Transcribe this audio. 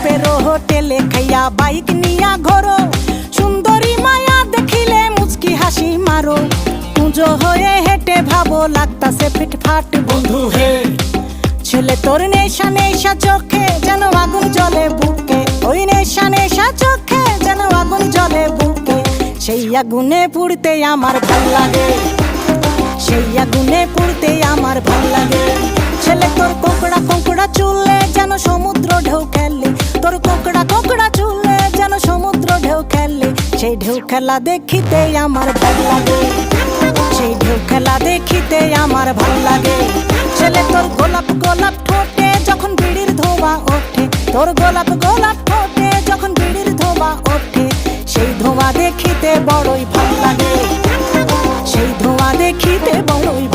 বেরো হোটেলে খাইয়া বাইক নিয়া ঘোরো, সুন্দরী মায়া দেখিলে মুচকি হাসি মারো, পুজো হয়ে হেঁটে ভাবো লাগতাছে ফিটফাট বন্ধু হে। ছেলে তোর নেশা নেশা চোখে যেন আগুন জ্বলে বুকে, ওই নেশা নেশা চোখে যেন আগুন জ্বলে বুকে, সেই আগুনে পুড়তে আমার ভাল লাগে, সেই আগুনে পুড়তে আমার ভাল লাগে। ছেলে তোর কোকড়া কোকড়া চুলে যেন সমুদ্র ঢেউ খেলে, তোর কোকড়া কোকড়া চুলে যেন সমুদ্র ঢেউ খেলে, সেই ঢেউ খেলা দেখিতে আমার ভাল লাগে, সেই ঢেউ খেলা দেখিতে আমার ভাল লাগে। ছেলে তোর গোলাপ গোলাপ ঠোঁটে যখন বিড়ির ধোঁয়া ওঠে, তোর গোলাপ গোলাপ ঠোঁটে যখন বিড়ির ধোঁয়া ওঠে, সেই ধোঁয়া দেখিতে বড়ই ভাল লাগে, সেই ধোঁয়া দেখিতে বড়ই